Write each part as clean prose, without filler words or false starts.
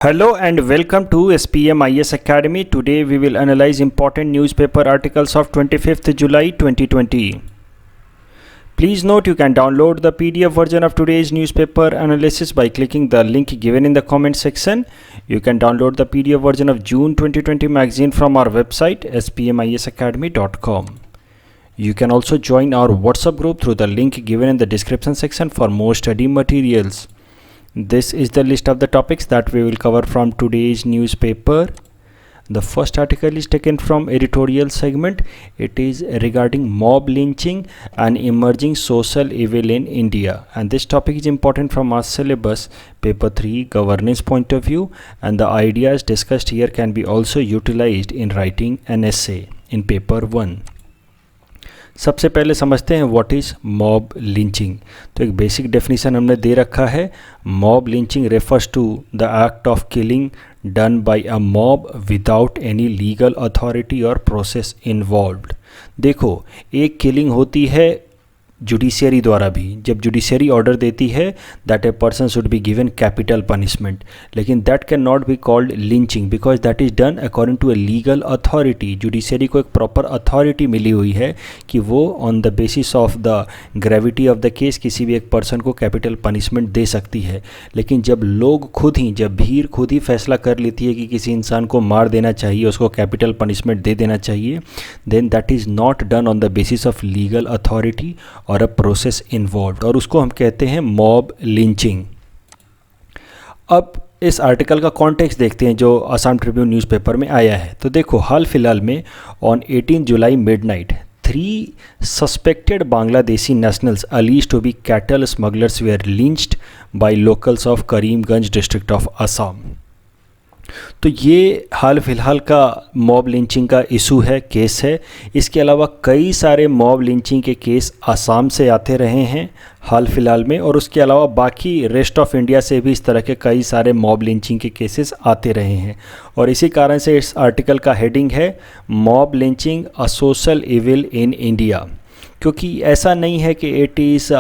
Hello and welcome to SPM IS Academy. Today we will analyze important newspaper articles of 25th July 2020. Please note you can download the PDF version of today's newspaper analysis by clicking the link given in the comment section. You can download the PDF version of June 2020 magazine from our website spmisacademy.com. You can also join our WhatsApp group through the link given in the description section for more study materials. This is the list of the topics that we will cover from today's newspaper. The first article is taken from editorial segment. It is regarding mob lynching and emerging social evil in India, and this topic is important from our syllabus paper 3 governance point of view, and the ideas discussed here can be also utilized in writing an essay in paper 1. सबसे पहले समझते हैं what is mob lynching. तो एक basic definition हमने दे रखा है। Mob lynching refers to the act of killing done by a mob without any legal authority और प्रोसेस इन्वॉल्व्ड। देखो, एक किलिंग होती है जुडिशियरी द्वारा भी, जब जुडिशियरी ऑर्डर देती है that a person should be given capital punishment, लेकिन that can not be called lynching because that is done according to a legal authority. Judiciary को एक प्रॉपर अथॉरिटी मिली हुई है कि वो on the basis of the gravity of the case किसी भी एक पर्सन को कैपिटल पनिशमेंट दे सकती है। लेकिन जब लोग खुद ही, जब भीड़ खुद ही फैसला कर लेती है कि किसी इंसान को मार देना चाहिए, उसको कैपिटल पनिशमेंट दे देना चाहिए, then that is not done on the basis of legal authority और अ प्रोसेस इन्वॉल्व्ड, और उसको हम कहते हैं मॉब लिंचिंग। अब इस आर्टिकल का कॉन्टेक्स्ट देखते हैं जो असम ट्रिब्यून न्यूज़पेपर में आया है। तो देखो, हाल फिलहाल में on 18 July midnight 3 suspected Bangladeshi nationals alleged to be cattle smugglers were lynched by locals of Karimganj district of Assam। तो ये हाल फिलहाल का मॉब लिंचिंग का इशू है, केस है। इसके अलावा कई सारे मॉब लिंचिंग के केस आसाम से आते रहे हैं हाल फिलहाल में, और उसके अलावा बाकी रेस्ट ऑफ इंडिया से भी इस तरह के कई सारे मॉब लिंचिंग के केसेस आते रहे हैं। और इसी कारण से इस आर्टिकल का हेडिंग है mob lynching a social evil in India, क्योंकि ऐसा नहीं है कि it is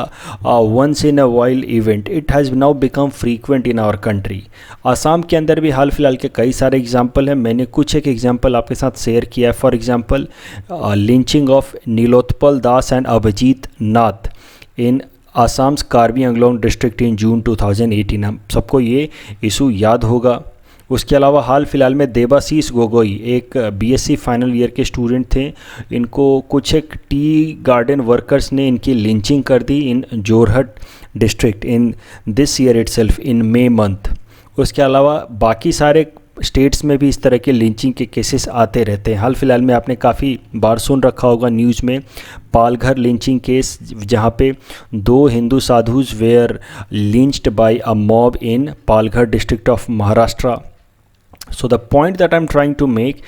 once in a wild event, it has now become frequent in our country. Assam के अंदर भी हाल फिलहाल के कई सारे एग्जाम्पल हैं। मैंने कुछ एक एग्जाम्पल आपके साथ शेयर किया है। For example lynching of Nilotpal Das and Abhijeet Nath in Assam's Karbi Anglong district in June 2018। हम सबको ये इशू याद होगा। उसके अलावा हाल फिलहाल में देवाशीष गोगोई, एक बीएससी फाइनल ईयर के स्टूडेंट थे, इनको कुछ एक टी गार्डन वर्कर्स ने इनकी लिंचिंग कर दी in Jorhat district in this year itself in May month. उसके अलावा बाकी सारे स्टेट्स में भी इस तरह के लिंचिंग के केसेस आते रहते हैं। हाल फिलहाल में आपने काफ़ी बार सुन रखा होगा न्यूज़ में पालघर लिंचिंग केस, जहाँ पे 2 Hindu sadhus were lynched by a mob in Palghar district of Maharashtra. So the point that I'm trying to make,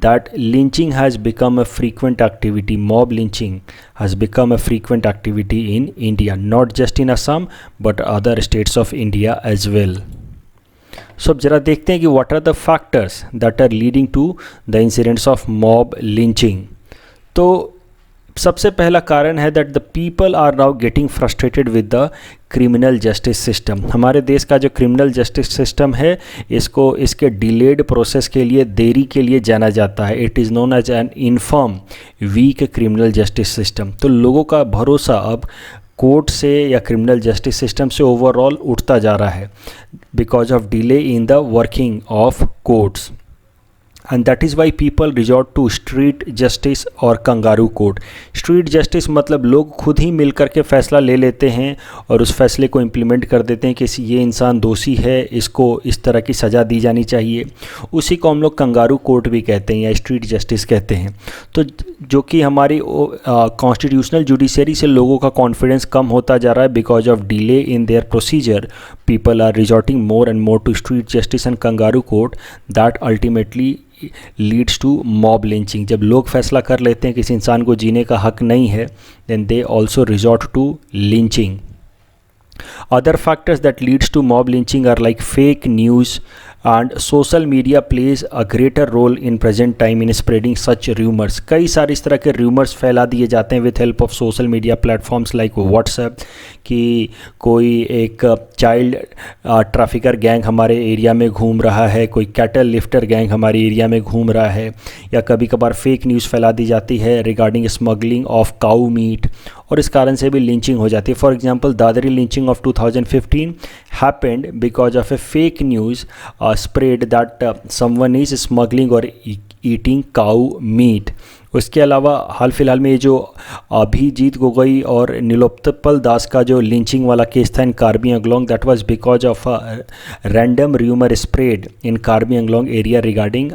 that lynching has become a frequent activity, mob lynching has become a frequent activity in India, not just in Assam but other states of India as well. So अब जरा देखते हैं कि what are the factors that are leading to the incidents of mob lynching। तो सबसे पहला कारण है that the people are now getting frustrated with the criminal justice system. हमारे देश का जो क्रिमिनल जस्टिस सिस्टम है, इसको इसके डिलेड प्रोसेस के लिए, देरी के लिए जाना जाता है। It is known as an infirm weak criminal justice system. तो लोगों का भरोसा अब कोर्ट से या क्रिमिनल जस्टिस सिस्टम से ओवरऑल उठता जा रहा है because of delay in the working of courts, and that is why people resort to street justice और कंगारू कोर्ट। स्ट्रीट जस्टिस मतलब लोग खुद ही मिल कर के फैसला ले लेते हैं और उस फैसले को इम्प्लीमेंट कर देते हैं कि ये इंसान दोषी है, इसको इस तरह की सज़ा दी जानी चाहिए। उसी को हम लोग कंगारू कोर्ट भी कहते हैं या स्ट्रीट जस्टिस कहते हैं। तो जो कि हमारी कॉन्स्टिट्यूशनल जुडिशरी से लोगों का कॉन्फिडेंस कम होता जा रहा है because of delay in their procedure. People are resorting more and more to street justice and kangaroo court, that ultimately leads to mob lynching. जब लोग फैसला कर लेते हैं किसी इंसान को जीने का हक नहीं है, then they also resort to lynching. Other factors that leads to mob lynching are like fake news, and social media plays a greater role in present time in spreading such rumours. कई सारे इस तरह के rumours फैला दिए जाते हैं with help of social media platforms like WhatsApp कि कोई एक चाइल्ड ट्रैफिकर गैंग हमारे एरिया में घूम रहा है, कोई कैटल लिफ्टर गैंग हमारे एरिया में घूम रहा है, या कभी कभार फेक न्यूज़ फैला दी जाती है regarding smuggling of cow meat, और इस कारण से भी लिंचिंग हो जाती है। For example Dadri lynching of 2015 happened because of a fake news spread that someone is smuggling or eating cow meat। उसके अलावा हाल फिलहाल में ये जो अभिजीत गोगोई और नीलोत्पल दास का जो लिंचिंग वाला केस था in Karbi Anglong, that was because of a random rumour spread in Karbi Anglong area regarding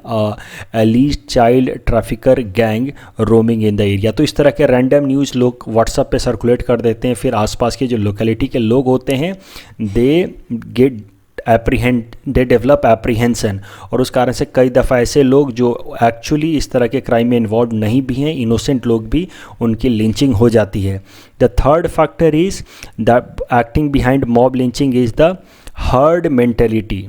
alleged child trafficker gang roaming in the area. तो इस तरह के रैंडम न्यूज़ लोग व्हाट्सएप पे सर्कुलेट कर देते हैं, फिर आसपास के जो लोकेलिटी के लोग होते हैं दे डेवलप एप्रीहेंसन, और उस कारण से कई दफ़ा ऐसे लोग जो एक्चुअली इस तरह के क्राइम में इन्वॉल्व नहीं भी हैं, इनोसेंट लोग भी, उनकी लिंचिंग हो जाती है। The third factor is the acting behind mob lynching is the herd mentality.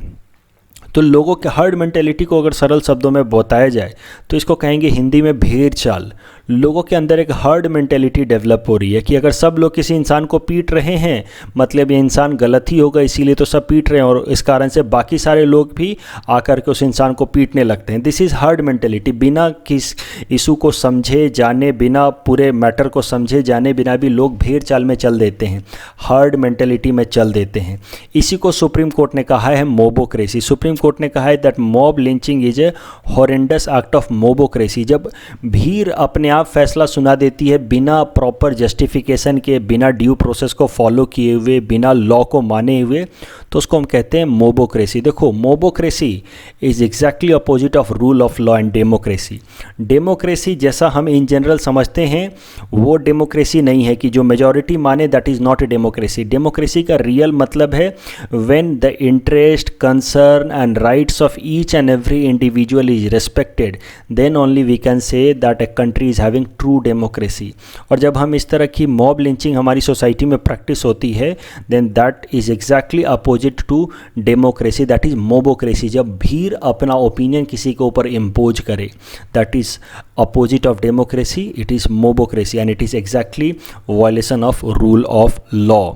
तो लोगों के हर्ड मेंटेलिटी को अगर सरल शब्दों में बताया जाए तो इसको कहेंगे हिंदी में भेड़ चाल। लोगों के अंदर एक हर्ड मेंटेलिटी डेवलप हो रही है कि अगर सब लोग किसी इंसान को पीट रहे हैं मतलब ये इंसान गलत ही होगा, इसीलिए तो सब पीट रहे हैं, और इस कारण से बाकी सारे लोग भी आकर के उस इंसान को पीटने लगते हैं। This is herd mentality. बिना किस इशू को समझे जाने, बिना पूरे मैटर को समझे जाने बिना भी लोग भेड़ चाल में चल देते हैं, हर्ड मेंटेलिटी में चल देते हैं। इसी को सुप्रीम कोर्ट ने कहा है मोबोक्रेसी। सुप्रीम कोर्ट ने कहा है that mob lynching is a horrendous act of mobocracy. जब भीड़ अपने आप फैसला सुना देती है बिना प्रॉपर जस्टिफिकेशन के, बिना ड्यू प्रोसेस को फॉलो किए हुए, बिना लॉ को माने हुए, तो उसको हम कहते हैं मोबोक्रेसी। देखो mobocracy is exactly opposite of rule of law and democracy. Democracy जैसा हम इन जनरल समझते हैं वो डेमोक्रेसी नहीं है कि जो मेजॉरिटी माने, that is not a democracy. Democracy का रियल मतलब है when the interest, concern and rights of each and every individual is respected, then only we can say that a country is having true democracy. और जब हम इस तरह की mob lynching हमारी सोसाइटी में प्रैक्टिस होती है, then that is exactly opposite to democracy, that is mobocracy. जब भीड़ अपना ओपिनियन किसी के ऊपर इम्पोज करे, that is opposite of democracy, it is mobocracy and it is exactly violation of rule of law.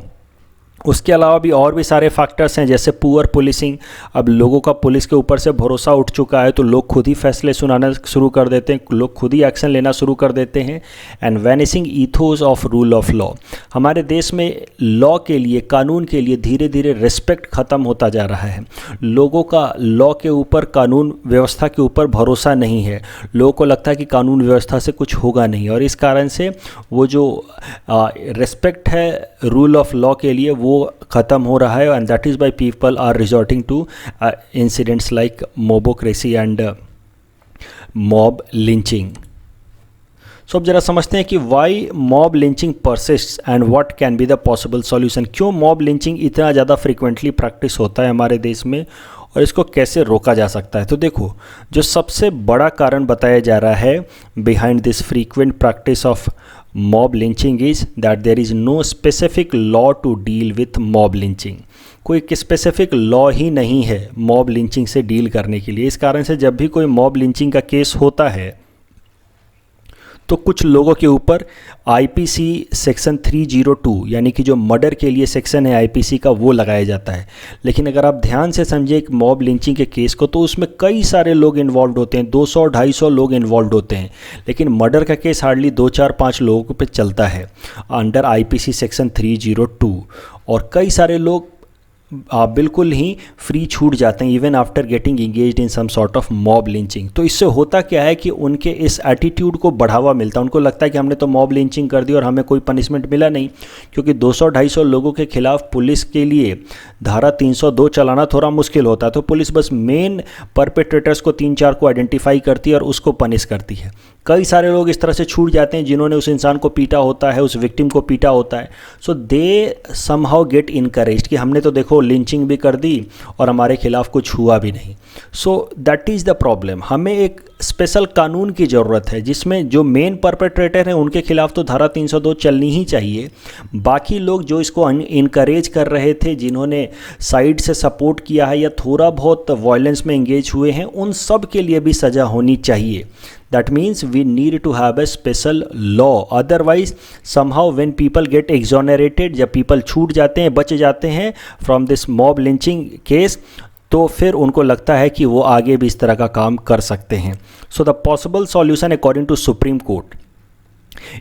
उसके अलावा भी और भी सारे फैक्टर्स हैं जैसे पुअर पुलिसिंग। अब लोगों का पुलिस के ऊपर से भरोसा उठ चुका है तो लोग खुद ही फैसले सुनाना शुरू कर देते हैं, लोग खुद ही एक्शन लेना शुरू कर देते हैं। And vanishing ethos of rule of law. हमारे देश में लॉ के लिए, कानून के लिए धीरे धीरे रिस्पेक्ट ख़त्म होता जा रहा है। लोगों का लॉ के ऊपर, कानून व्यवस्था के ऊपर भरोसा नहीं है। लोगों को लगता है कि कानून व्यवस्था से कुछ होगा नहीं, और इस कारण से वो जो रिस्पेक्ट है रूल ऑफ लॉ के लिए वो ख़त्म हो रहा है। And that is why people are resorting to incidents like mobocracy and mob lynching. So अब जरा समझते हैं कि why mob lynching persists and what can be the possible solution. क्यों मॉब लिंचिंग इतना ज़्यादा फ्रीक्वेंटली प्रैक्टिस होता है हमारे देश में और इसको कैसे रोका जा सकता है। तो देखो, जो सबसे बड़ा कारण बताया जा रहा है behind this frequent practice of mob lynching is that there is no specific law to deal with mob lynching. कोई एक स्पेसिफिक लॉ ही नहीं है मॉब लिंचिंग से डील करने के लिए। इस कारण से जब भी कोई मॉब लिंचिंग का केस होता है तो कुछ लोगों के ऊपर आईपीसी सेक्शन 302 यानी कि जो मर्डर के लिए सेक्शन है आईपीसी का, वो लगाया जाता है। लेकिन अगर आप ध्यान से समझे एक मॉब लिंचिंग के केस को तो उसमें कई सारे लोग इन्वॉल्व होते हैं, 200-250 लोग इन्वॉल्व होते हैं। लेकिन मर्डर का केस हार्डली 2-4-5 लोगों पे चलता है अंडर आईपीसी सेक्शन 302, और कई सारे लोग बिल्कुल ही फ्री छूट जाते हैं even after getting engaged in some sort of mob lynching. तो इससे होता क्या है कि उनके इस एटीट्यूड को बढ़ावा मिलता है। उनको लगता है कि हमने तो मॉब लिंचिंग कर दी और हमें कोई पनिशमेंट मिला नहीं, क्योंकि 200-250 लोगों के खिलाफ पुलिस के लिए धारा 302 चलाना थोड़ा मुश्किल होता है। तो पुलिस बस मेन परपेट्रेटर्स को 3-4 को आइडेंटिफाई करती है और उसको पनिश करती है। कई सारे लोग इस तरह से छूट जाते हैं जिन्होंने उस इंसान को पीटा होता है, उस विक्टिम को पीटा होता है। सो दे समहाउ गेट इनकरेज्ड कि हमने तो देखो लिंचिंग भी कर दी और हमारे खिलाफ कुछ हुआ भी नहीं। So that is the problem. हमें एक स्पेशल कानून की ज़रूरत है जिसमें जो मेन परपेट्रेटर हैं उनके खिलाफ तो धारा 302 चलनी ही चाहिए। बाकी लोग जो इसको इनकरेज कर रहे थे, जिन्होंने साइड से सपोर्ट किया है या थोड़ा बहुत वायलेंस में इंगेज हुए हैं, उन सब के लिए भी सज़ा होनी चाहिए। That means we need to have a special law. Otherwise, somehow when people get exonerated, जब people छूट जाते हैं, बच जाते हैं from this mob lynching case, तो फिर उनको लगता है कि वो आगे भी इस तरह का काम कर सकते हैं। So the possible solution according to Supreme Court,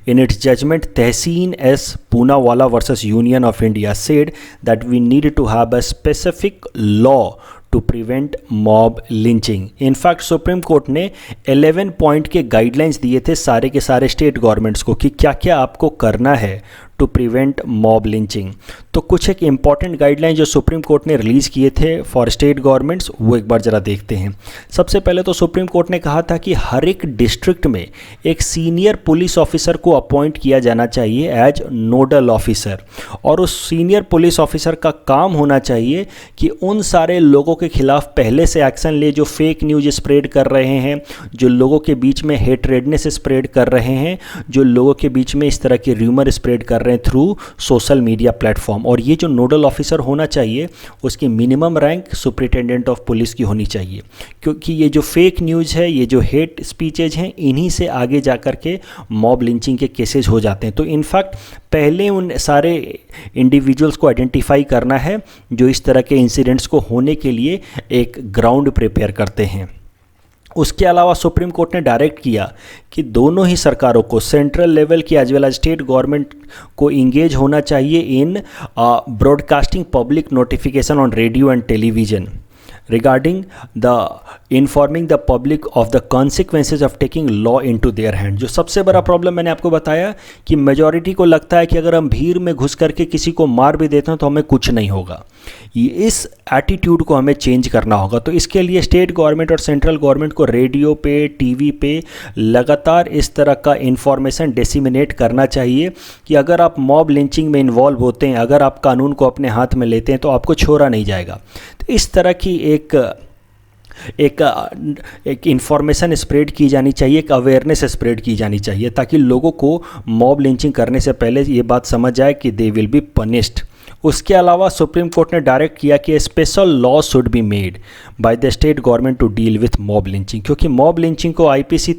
in its judgment, Tehseen S. Poonawalla versus Union of India said that we need to have a specific law to prevent mob lynching. In fact supreme court ने 11 point के guidelines दिए थे सारे के सारे state governments को कि क्या क्या आपको करना है टू प्रिवेंट मॉब लिंचिंग। तो कुछ एक इम्पॉर्टेंट गाइडलाइन जो सुप्रीम कोर्ट ने रिलीज़ किए थे फॉर स्टेट गवर्नमेंट्स, वो एक बार ज़रा देखते हैं। सबसे पहले तो सुप्रीम कोर्ट ने कहा था कि हर एक डिस्ट्रिक्ट में एक सीनियर पुलिस ऑफिसर को अपॉइंट किया जाना चाहिए एज नोडल ऑफिसर, और उस सीनियर पुलिस ऑफिसर का काम होना चाहिए कि उन सारे लोगों के खिलाफ पहले से एक्शन ले जो फेक न्यूज़ स्प्रेड कर रहे हैं, जो लोगों के बीच में हेटरेडनेस स्प्रेड कर रहे हैं, जो लोगों के बीच में इस तरह के र्यूमर स्प्रेड कर रहे हैं थ्रू सोशल मीडिया प्लेटफॉर्म। और ये जो नोडल ऑफिसर होना चाहिए उसकी minimum rank superintendent of police की होनी चाहिए, क्योंकि ये जो फेक न्यूज़ है, ये जो हेट स्पीचेज हैं, इन्हीं से आगे जा कर के मॉब लिंचिंग के केसेस हो जाते हैं। तो इनफैक्ट पहले उन सारे इंडिविजुअल्स को आइडेंटिफाई करना है जो इस तरह के इंसिडेंट्स को होने के लिए एक ग्राउंड प्रिपेयर करते हैं। उसके अलावा सुप्रीम कोर्ट ने डायरेक्ट किया कि दोनों ही सरकारों को, सेंट्रल लेवल की as well as state government को इंगेज होना चाहिए in broadcasting public notification on radio and television regarding the informing the public of the consequences of taking law into their hand। जो सबसे बड़ा प्रॉब्लम मैंने आपको बताया कि मेजॉरिटी को लगता है कि अगर हम भीड़ में घुस करके किसी को मार भी देते हैं तो हमें कुछ नहीं होगा। इस एटीट्यूड को हमें चेंज करना होगा। तो इसके लिए स्टेट गवर्नमेंट और सेंट्रल गवर्नमेंट को रेडियो पे, टीवी पे लगातार इस तरह का इंफॉर्मेशन डिसिमिनेट करना चाहिए कि अगर आप मॉब लिंचिंग में इन्वॉल्व होते हैं, अगर आप कानून को अपने हाथ में लेते हैं तो आपको छोड़ा नहीं जाएगा। तो इस तरह की एक इन्फॉर्मेशन स्प्रेड की जानी चाहिए, एक अवेयरनेस स्प्रेड की जानी चाहिए, ताकि लोगों को मॉब लिंचिंग करने से पहले ये बात समझ जाए कि दे विल बी पनिश्ड। उसके अलावा सुप्रीम कोर्ट ने डायरेक्ट किया कि special law should be made by the state government to deal with mob lynching, क्योंकि मॉब लिंचिंग को आईपीसी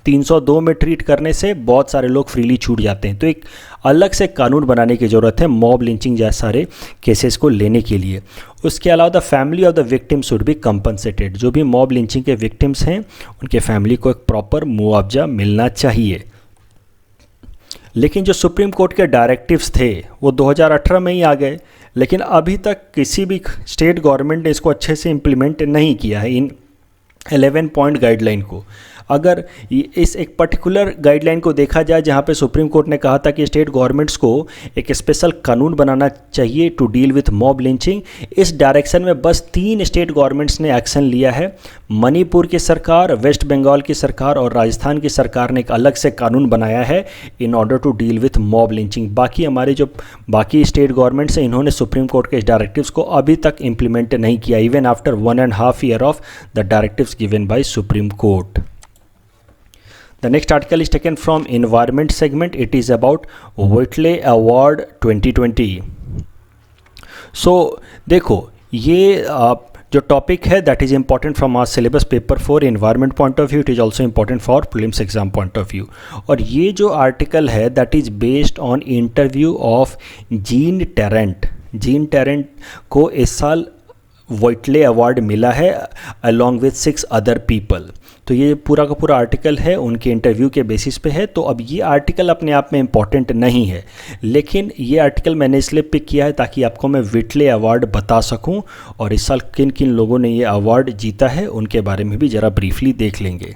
302 में ट्रीट करने से बहुत सारे लोग फ्रीली छूट जाते हैं। तो एक अलग से कानून बनाने की ज़रूरत है मॉब लिंचिंग जैसे सारे केसेस को लेने के लिए। उसके अलावा the family of the victim should be compensated. जो भी मॉब लिंचिंग के विक्टिम्स हैं उनके फैमिली को एक प्रॉपर मुआवजा मिलना चाहिए। लेकिन जो सुप्रीम कोर्ट के डायरेक्टिव्स थे वो 2018 में ही आ गए, लेकिन अभी तक किसी भी स्टेट गवर्नमेंट ने इसको अच्छे से इम्प्लीमेंट नहीं किया है इन 11 पॉइंट गाइडलाइन को। अगर इस एक पर्टिकुलर गाइडलाइन को देखा जाए जहाँ पे सुप्रीम कोर्ट ने कहा था कि स्टेट गवर्नमेंट्स को एक स्पेशल कानून बनाना चाहिए to deal with mob lynching, इस डायरेक्शन में बस 3 स्टेट गवर्नमेंट्स ने एक्शन लिया है। मणिपुर की सरकार, वेस्ट बंगाल की सरकार और राजस्थान की सरकार ने एक अलग से कानून बनाया है in order to deal with mob lynching. बाकी हमारे जो बाकी स्टेट गवर्नमेंट्स हैं इन्होंने सुप्रीम कोर्ट के इस डायरेक्टिव्स को अभी तक इम्प्लीमेंट नहीं किया, even after 1.5 year of the directives given by supreme court. The next article is taken from environment segment. It is about Whitley Award 2020. So देखो ये जो टॉपिक है that is important from our syllabus paper 4 environment point of view, it is also important for prelims exam point of view. और ये जो article है that is based on interview of Jean Tarrant. Jean Tarrant को इस साल व्हाइटले award मिला है along with 6 other people. तो ये पूरा का पूरा आर्टिकल है उनके इंटरव्यू के बेसिस पे है। तो अब ये आर्टिकल अपने आप में इम्पॉर्टेंट नहीं है, लेकिन ये आर्टिकल मैंने इसलिए पिक किया है ताकि आपको मैं व्हिटले अवार्ड बता सकूं और इस साल किन किन लोगों ने ये अवार्ड जीता है उनके बारे में भी ज़रा ब्रीफली देख लेंगे,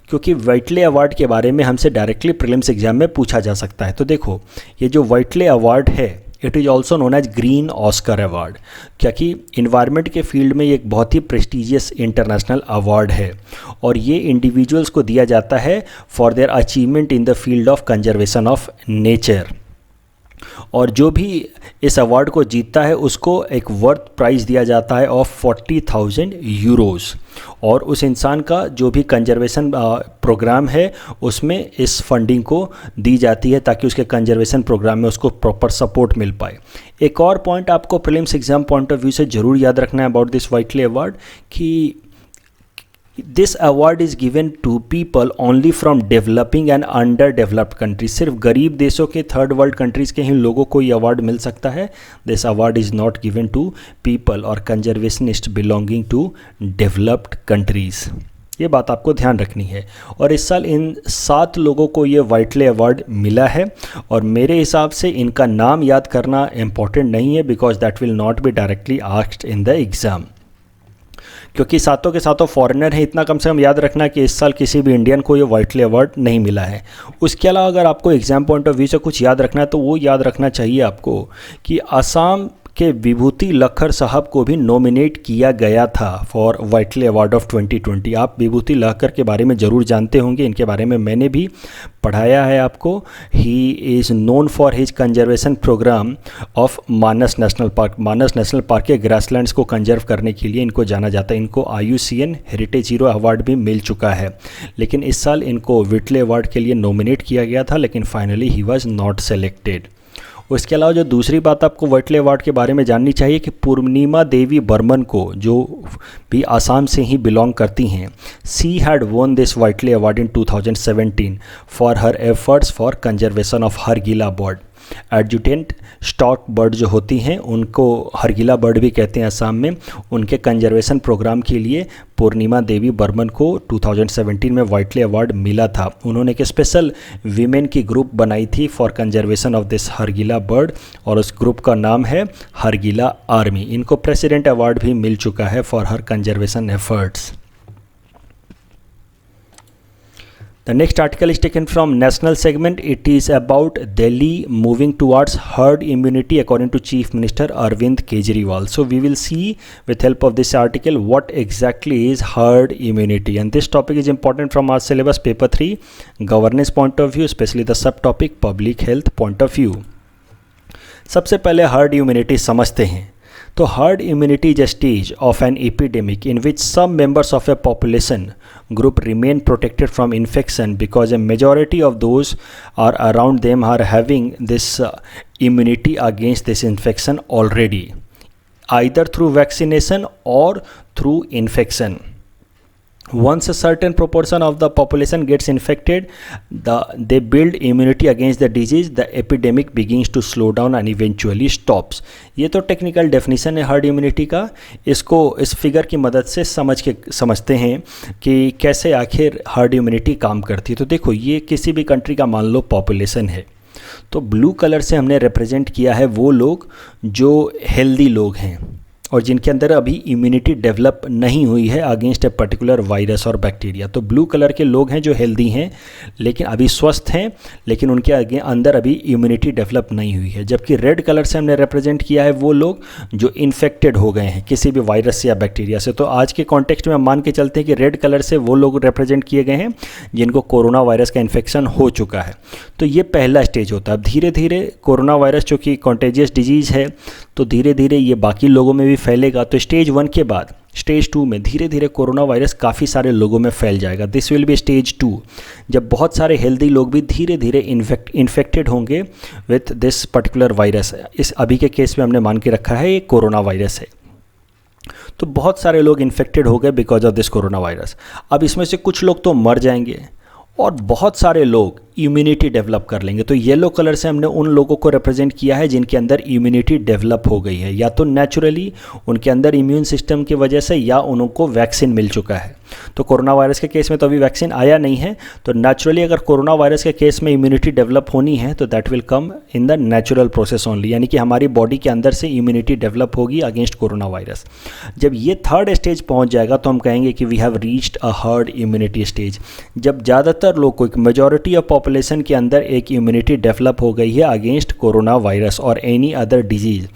क्योंकि व्हिटले अवार्ड के बारे में हमसे डायरेक्टली प्रीलिम्स एग्जाम में पूछा जा सकता है। तो देखो ये जो व्हिटले अवार्ड है it is also known as green Oscar award, क्योंकि इन्वायरमेंट के फील्ड में ये एक बहुत ही प्रेस्टिजियस इंटरनेशनल अवार्ड है और ये इंडिविजुअल्स को दिया जाता है for their achievement in the field of conservation of nature. और जो भी इस अवार्ड को जीतता है उसको एक वर्थ प्राइज़ दिया जाता है ऑफ 40,000 यूरोज़, और उस इंसान का जो भी कंजर्वेशन प्रोग्राम है उसमें इस फंडिंग को दी जाती है ताकि उसके कंजर्वेशन प्रोग्राम में उसको प्रॉपर सपोर्ट मिल पाए। एक और पॉइंट आपको prelims exam point of view से ज़रूर याद रखना है अबाउट दिस वाइटले अवार्ड कि this award is given to people only from developing and under developed countries. सिर्फ गरीब देशों के थर्ड वर्ल्ड कंट्रीज़ के ही लोगों को ये अवार्ड मिल सकता है। This award is not given to people और conservationist belonging to developed countries. ये बात आपको ध्यान रखनी है। और इस साल इन 7 लोगों को ये वाइटले अवार्ड मिला है और मेरे हिसाब से इनका नाम याद करना इम्पॉर्टेंट नहीं है because that will not be directly asked in the exam, क्योंकि सातों के सातों फॉरेनर हैं। इतना कम से कम याद रखना कि इस साल किसी भी इंडियन को ये वाइटले अवार्ड नहीं मिला है। उसके अलावा अगर आपको एग्ज़ाम पॉइंट ऑफ व्यू से कुछ याद रखना है तो वो याद रखना चाहिए आपको कि असम के विभूति लखर साहब को भी नॉमिनेट किया गया था फॉर वाइटले अवार्ड ऑफ 2020। आप विभूति लखर के बारे में ज़रूर जानते होंगे, इनके बारे में मैंने भी पढ़ाया है आपको। He is known for his conservation programme of Manas national park. Manas national park के ग्रासलैंड्स को कंजर्व करने के लिए इनको जाना जाता है। इनको IUCN हेरिटेज हीरो अवार्ड भी मिल चुका है, लेकिन इस साल इनको वाइटले अवार्ड के लिए नॉमिनेट किया गया था, लेकिन finally he was not selected. उसके अलावा जो दूसरी बात आपको वाइटले अवार्ड के बारे में जाननी चाहिए कि पूर्णिमा देवी बर्मन को, जो भी आसाम से ही बिलोंग करती हैं, she had won this Whitley award in 2017 for her efforts for conservation of Hargila bird. Adjutant stork bird जो होती हैं उनको हरगिला बर्ड भी कहते हैं असम में। उनके कंजर्वेशन प्रोग्राम के लिए पूर्णिमा देवी बर्मन को 2017 में वाइटले अवार्ड मिला था। उन्होंने एक स्पेशल वीमेन की ग्रुप बनाई थी for conservation of this Hargila bird और उस ग्रुप का नाम है हरगिला आर्मी। इनको प्रेसिडेंट अवार्ड भी मिल चुका है for her conservation efforts. The next article is taken from National segment. It is about Delhi moving towards herd immunity according to Chief Minister Arvind Kejriwal. So we will see with help of this article what exactly is herd immunity, and this topic is important from our syllabus paper 3 governance point of view, especially the subtopic public health point of view. सबसे पहले herd immunity समझते हैं। तो herd immunity is a stage of an epidemic in which some members of a population group remain protected from infection because a majority of those are around them are having this immunity against this infection already, either through vaccination or through infection. Once a certain proportion of the population gets infected, they build immunity against the disease, the epidemic begins to slow down and eventually stops. ये तो technical definition है herd immunity का। इसको इस figure की मदद से समझते हैं कि कैसे आखिर हर्ड इम्यूनिटी काम करती है। तो देखो, ये किसी भी कंट्री का मान लो पॉपुलेशन है, तो ब्लू कलर से हमने रिप्रेजेंट किया है वो लोग जो हेल्दी लोग हैं और जिनके अंदर अभी इम्यूनिटी डेवलप नहीं हुई है अगेंस्ट ए पर्टिकुलर वायरस और बैक्टीरिया। तो ब्लू कलर के लोग हैं जो हेल्दी हैं लेकिन अभी स्वस्थ हैं, लेकिन उनके अंदर अभी इम्यूनिटी डेवलप नहीं हुई है। जबकि रेड कलर से हमने रिप्रेजेंट किया है वो लोग जो इन्फेक्टेड हो गए हैं किसी भी वायरस से या बैक्टीरिया से। तो आज के कॉन्टेक्स्ट में हम मान के चलते हैं कि रेड कलर से वो लोग रिप्रेजेंट किए गए हैं जिनको कोरोना वायरस का इन्फेक्शन हो चुका है। तो ये पहला स्टेज होता है। अब धीरे धीरे कोरोना वायरस जो कि कॉन्टेजियस डिजीज़ है तो धीरे धीरे ये बाकी लोगों में भी फैलेगा। तो स्टेज 1 के बाद स्टेज 2 में धीरे धीरे कोरोना वायरस काफ़ी सारे लोगों में फैल जाएगा। दिस विल बी स्टेज 2, जब बहुत सारे हेल्दी लोग भी धीरे धीरे इन्फेक्टेड होंगे विथ दिस पर्टिकुलर वायरस। इस अभी के केस में हमने मान के रखा है ये कोरोना वायरस है। तो बहुत सारे लोग इन्फेक्टेड हो गए because of this corona virus. अब इसमें से कुछ लोग तो मर जाएंगे और बहुत सारे लोग इम्यूनिटी डेवलप कर लेंगे। तो येलो कलर से हमने उन लोगों को रिप्रेजेंट किया है जिनके अंदर इम्यूनिटी डेवलप हो गई है, या तो नेचुरली उनके अंदर इम्यून सिस्टम की वजह से या उनको वैक्सीन मिल चुका है। तो कोरोना वायरस के केस में तो अभी वैक्सीन आया नहीं है, तो नेचुरली अगर कोरोना वायरस के केस में इम्यूनिटी डेवलप होनी है तो that will come in the natural process only, यानी कि हमारी बॉडी के अंदर से इम्यूनिटी डेवलप होगी अगेंस्ट कोरोना वायरस। जब ये थर्ड स्टेज पहुंच जाएगा तो हम कहेंगे कि we have reached a herd immunity stage. जब ज़्यादातर लोग को, एक मेजॉरिटी ऑफ पॉपुलेशन के अंदर एक इम्यूनिटी डेवलप हो गई है अगेंस्ट कोरोना वायरस और एनी अदर डिजीज़,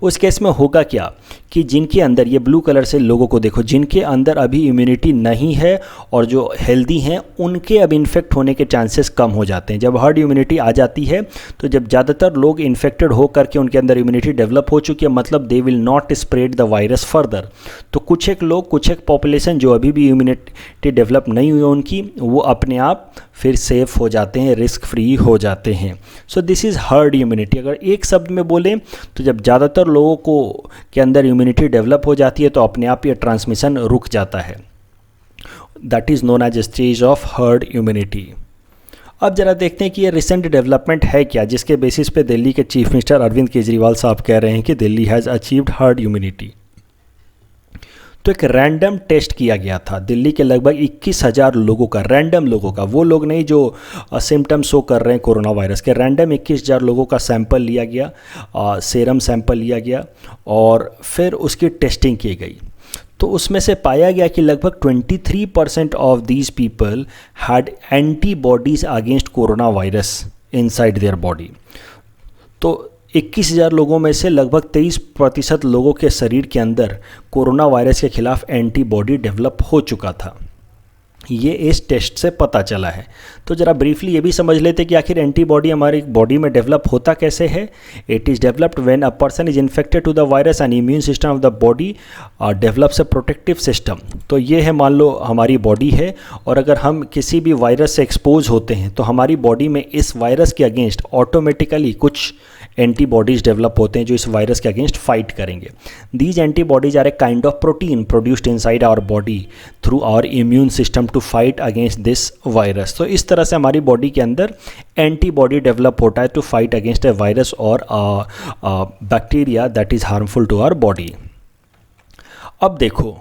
उस केस में होगा क्या कि जिनके अंदर, ये ब्लू कलर से लोगों को देखो, जिनके अंदर अभी इम्यूनिटी नहीं है और जो हेल्दी हैं उनके अब इन्फेक्ट होने के चांसेस कम हो जाते हैं। जब हर्ड इम्यूनिटी आ जाती है तो जब ज़्यादातर लोग इन्फेक्टेड हो करके उनके अंदर इम्यूनिटी डेवलप हो चुकी है, मतलब they will not spread the virus further. तो कुछ एक लोग, कुछ एक पॉपुलेशन जो अभी भी इम्यूनिटी डेवलप नहीं हुई है उनकी, वो अपने आप फिर सेफ हो जाते हैं, रिस्क फ्री हो जाते हैं। So this is herd immunity. अगर एक शब्द में बोलें तो जब ज़्यादातर लोगों को के अंदर इम्यूनिटी डेवलप हो जाती है तो अपने आप ये ट्रांसमिशन रुक जाता है। That is known as stage of herd immunity. अब जरा देखते हैं कि ये रिसेंट डेवलपमेंट है क्या, जिसके बेसिस पे दिल्ली के चीफ मिनिस्टर अरविंद केजरीवाल साहब कह रहे हैं कि Delhi has achieved herd immunity. तो एक रैंडम टेस्ट किया गया था दिल्ली के लगभग 21,000 लोगों का, रैंडम लोगों का, वो लोग नहीं जो सिम्टम्स शो कर रहे हैं कोरोना वायरस के, रैंडम 21,000 लोगों का सैंपल लिया गया, सेरम सैंपल लिया गया और फिर उसकी टेस्टिंग की गई। तो उसमें से पाया गया कि लगभग 23% of these people had antibodies against corona virus inside their body. तो 21,000 लोगों में से लगभग 23% लोगों के शरीर के अंदर कोरोना वायरस के खिलाफ एंटीबॉडी डेवलप हो चुका था। ये इस टेस्ट से पता चला है। तो ज़रा ब्रीफली ये भी समझ लेते कि आखिर एंटीबॉडी हमारी बॉडी में डेवलप होता कैसे है। It is developed when a person is infected to the virus and immune system of the body develops a protective system. तो ये है, मान लो हमारी बॉडी है और अगर हम किसी भी वायरस से एक्सपोज होते हैं तो हमारी बॉडी में इस वायरस के अगेंस्ट ऑटोमेटिकली कुछ एंटीबॉडीज़ डेवलप होते हैं जो इस वायरस के अगेंस्ट फाइट करेंगे। These antibodies are a kind of protein produced inside our body through our immune system to fight against this virus. तो इस तरह से हमारी बॉडी के अंदर एंटीबॉडी डेवलप होता है to fight against a virus और bacteria that is harmful to our body. अब देखो,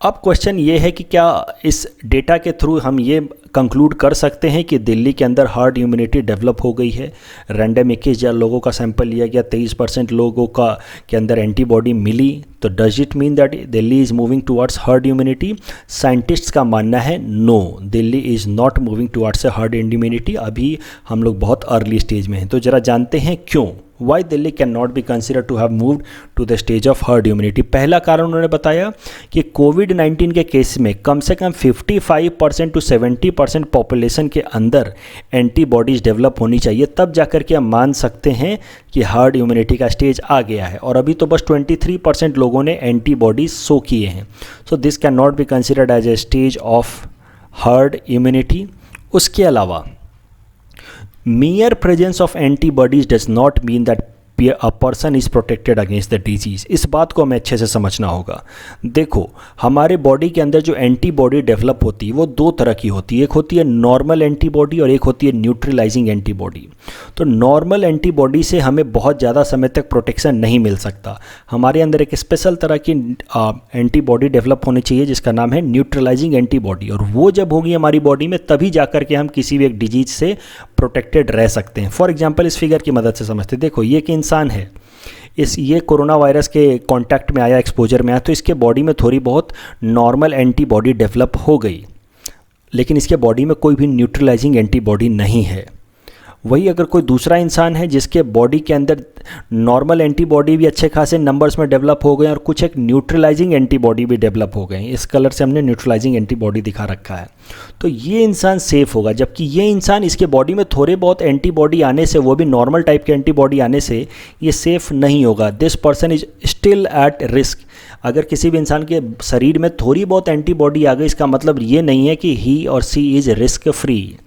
अब क्वेश्चन ये है कि क्या इस डेटा के थ्रू हम ये कंक्लूड कर सकते हैं कि दिल्ली के अंदर हर्ड इम्यूनिटी डेवलप हो गई है। रैंडम 21,000 लोगों का सैंपल लिया गया, 23% लोगों का के अंदर एंटीबॉडी मिली, तो does it mean that Delhi is moving towards herd immunity? Scientists का मानना है no, Delhi is not moving towards a herd immunity. अभी हम लोग बहुत अर्ली स्टेज में हैं। तो ज़रा जानते हैं क्यों, why Delhi can not be consider to have moved to the stage of herd immunity. पहला कारण उन्होंने बताया कि कोविड-19 के केस में कम से कम 55% टू 70% पॉपुलेशन के अंदर एंटीबॉडीज़ डेवलप होनी चाहिए, तब जाकर के हम मान सकते हैं कि हर्ड इम्यूनिटी का स्टेज आ गया है। और अभी तो बस 23% लोगों ने एंटीबॉडीज शो किए हैं। So this can not be considered as a stage of herd immunity. उसके अलावा mere presence of antibodies does not mean that a person is protected against the disease। इस बात को हमें अच्छे से समझना होगा। देखो, हमारे बॉडी के अंदर जो एंटीबॉडी डेवलप होती है वो दो तरह की होती है, एक होती है नॉर्मल एंटीबॉडी और एक होती है न्यूट्रलाइजिंग एंटीबॉडी। तो नॉर्मल एंटीबॉडी से हमें बहुत ज़्यादा समय तक प्रोटेक्शन नहीं मिल सकता, हमारे अंदर एक स्पेशल तरह की एंटीबॉडी डेवलप होनी चाहिए जिसका नाम है न्यूट्रलाइजिंग एंटीबॉडी, और वो जब होगी हमारी बॉडी में तभी जाकर के हम किसी भी एक डिजीज से प्रोटेक्टेड रह सकते हैं। फॉर एग्जाम्पल इस फिगर की मदद से समझते, देखो ये एक इंसान है, ये कोरोना वायरस के कांटेक्ट में आया, एक्सपोजर में आया, तो इसके बॉडी में थोड़ी बहुत नॉर्मल एंटीबॉडी डेवलप हो गई, लेकिन इसके बॉडी में कोई भी न्यूट्रलाइजिंग एंटीबॉडी नहीं है। वही अगर कोई दूसरा इंसान है जिसके बॉडी के अंदर नॉर्मल एंटीबॉडी भी अच्छे खासे नंबर्स में डेवलप हो गए और कुछ एक न्यूट्रलाइजिंग एंटीबॉडी भी डेवलप हो गए, इस कलर से हमने न्यूट्रलाइजिंग एंटीबॉडी दिखा रखा है, तो ये इंसान सेफ होगा। जबकि ये इंसान, इसके बॉडी में थोड़े बहुत एंटीबॉडी आने से, वो भी नॉर्मल टाइप के एंटीबॉडी आने से, ये सेफ नहीं होगा। This person is still at risk. अगर किसी भी इंसान के शरीर में थोड़ी बहुत एंटीबॉडी आ गई, इसका मतलब ये नहीं है कि ही और सी इज़ रिस्क फ्री।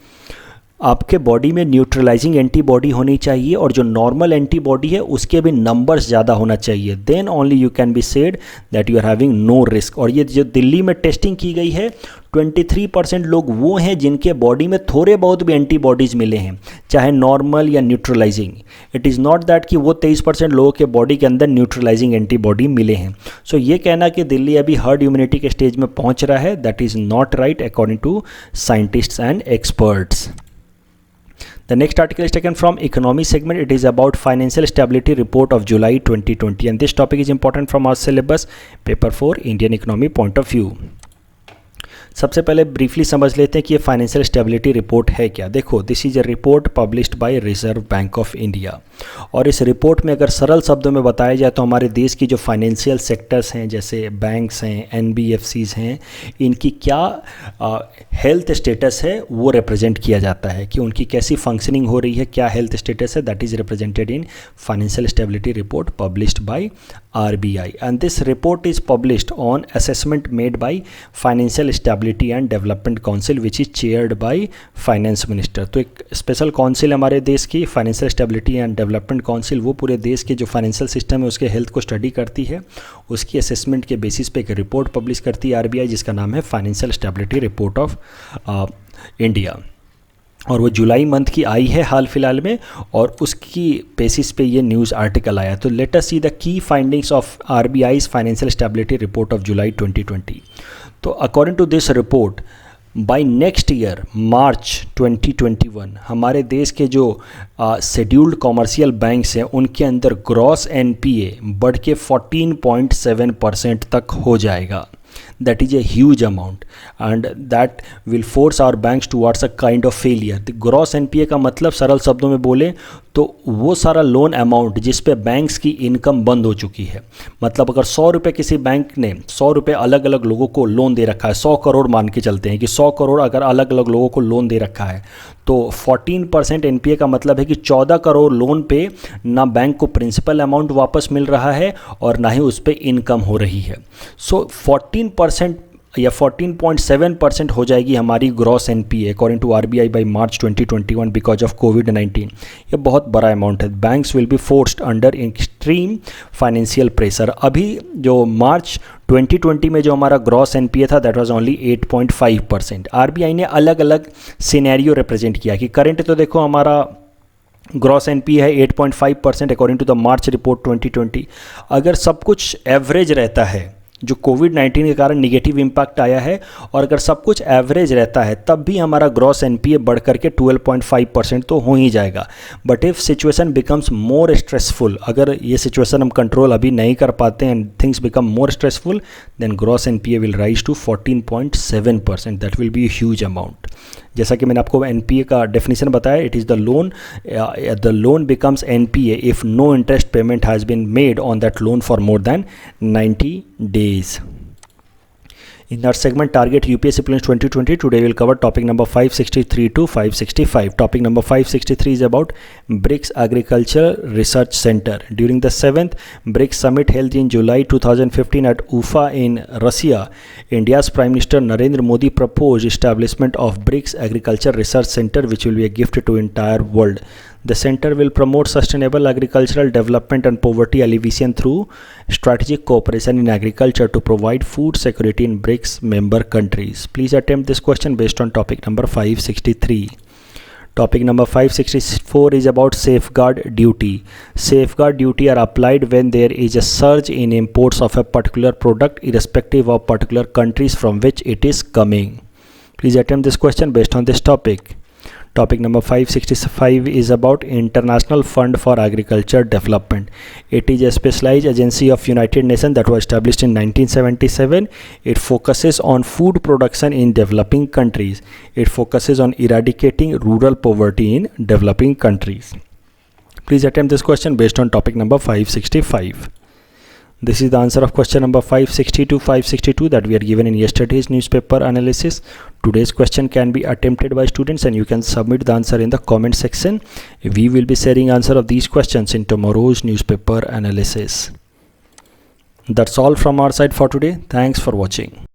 आपके बॉडी में न्यूट्रलाइजिंग एंटीबॉडी होनी चाहिए और जो नॉर्मल एंटीबॉडी है उसके भी नंबर्स ज़्यादा होना चाहिए, then only you can be said that you are having no risk. और ये जो दिल्ली में टेस्टिंग की गई है 23% लोग वो हैं जिनके बॉडी में थोड़े बहुत भी एंटीबॉडीज़ मिले हैं, चाहे नॉर्मल या neutralising. It is not that कि वो 23% लोगों के बॉडी के अंदर न्यूट्रलाइजिंग एंटीबॉडी मिले हैं। सो ये कहना कि दिल्ली अभी हर्ड इम्यूनिटी के स्टेज में पहुंच रहा है, that is not right according to scientists and experts. The next article is taken from economy segment. It is about financial stability report of July 2020 and this topic is important from our syllabus paper 4 Indian economy point of view. सबसे पहले briefly समझ लेते हैं कि ये financial stability report है क्या। देखो, this is a report published by reserve bank of India और इस रिपोर्ट में अगर सरल शब्दों में बताया जाए तो हमारे देश की जो फाइनेंशियल सेक्टर्स हैं जैसे बैंक्स हैं, एनबीएफसीज हैं, इनकी क्या हेल्थ स्टेटस है वो रिप्रेजेंट किया जाता है कि उनकी कैसी फंक्शनिंग हो रही है, क्या हेल्थ स्टेटस है, that is represented in financial stability report published by RBI and this report is published on assessment made by Financial Stability and Development Council which is chaired by Finance Minister। तो एक special council हमारे देश की financial stability and development council, वो पूरे देश के जो फाइनेंशियल सिस्टम है उसके हेल्थ को स्टडी करती है, उसकी असेसमेंट के बेसिस पे एक रिपोर्ट पब्लिश करती है RBI जिसका नाम है financial stability report of India और वो जुलाई मंथ की आई है हाल फिलहाल में और उसकी बेसिस पे ये न्यूज़ आर्टिकल आया। तो let us see the key findings of RBI's financial stability report of July 2020। तो according to this report by next year March 2021 हमारे देश के जो शेड्यूल्ड कॉमर्शियल बैंक्स हैं उनके अंदर ग्रॉस NPA बढ़ के 14.7% तक हो जाएगा। That is a huge amount and that will force our banks towards a kind of failure। The gross NPA का मतलब सरल शब्दों में बोले तो वो सारा लोन अमाउंट जिस पे बैंक्स की इनकम बंद हो चुकी है, मतलब अगर 100 रुपये किसी बैंक ने 100 रुपये अलग अलग लोगों को लोन दे रखा है, 100 करोड़ मान के चलते हैं कि 100 करोड़ अगर अलग अलग लोगों को लोन दे रखा है तो 14% NPA का मतलब है कि 14 करोड़ लोन पे ना बैंक को प्रिंसिपल अमाउंट वापस मिल रहा है और ना ही उस पर इनकम हो रही है। सो 14% या 14.7% हो जाएगी हमारी gross NPA according to RBI by March 2021 because of कोविड-19। ये बहुत बड़ा अमाउंट है। Banks will be forced under extreme financial pressure. अभी जो मार्च 2020 में जो हमारा ग्रॉस NPA था दैट वाज ओनली 8.5%। RBI ने अलग अलग सिनेरियो रिप्रेजेंट किया कि करेंट तो देखो हमारा ग्रॉस NPA है 8.5% according to the March report 2020। अगर सब कुछ एवरेज रहता है, जो कोविड-19 के कारण निगेटिव इम्पैक्ट आया है, और अगर सब कुछ एवरेज रहता है तब भी हमारा ग्रॉस NPA बढ़ करके 12.5% तो हो ही जाएगा। But if situation becomes more stressful, अगर ये सिचुएशन हम कंट्रोल अभी नहीं कर पाते हैं and things become more stressful, then gross NPA will rise to 14.7%। That will be a huge amount. जैसा कि मैंने आपको NPA का डेफिनेशन बताया, it is the loan becomes NPA if no interest payment has been made on that loan for more than 90 days। In our segment Target UPSC Prelims 2020, today we will cover topic number 563 to 565. Topic number 563 is about BRICS Agriculture Research Center. During the 7th BRICS Summit held in July 2015 at Ufa in Russia, India's Prime Minister Narendra Modi proposed establishment of BRICS Agriculture Research Center, which will be a gift to entire world. The center will promote sustainable agricultural development and poverty alleviation through strategic cooperation in agriculture to provide food security in BRICS member countries. Please attempt this question based on topic number 563. Topic number 564 is about safeguard duty. Safeguard duty are applied when there is a surge in imports of a particular product irrespective of particular countries from which it is coming. Please attempt this question based on this topic. Topic number 565 is about International Fund for Agriculture Development. It is a specialized agency of United Nations that was established in 1977. It focuses on food production in developing countries. It focuses on eradicating rural poverty in developing countries. Please attempt this question based on topic number 565. This is the answer of question number 560 to 562 that we are given in yesterday's newspaper analysis. Today's question can be attempted by students and you can submit the answer in the comment section. We will be sharing answer of these questions in tomorrow's newspaper analysis. That's all from our side for today. Thanks for watching.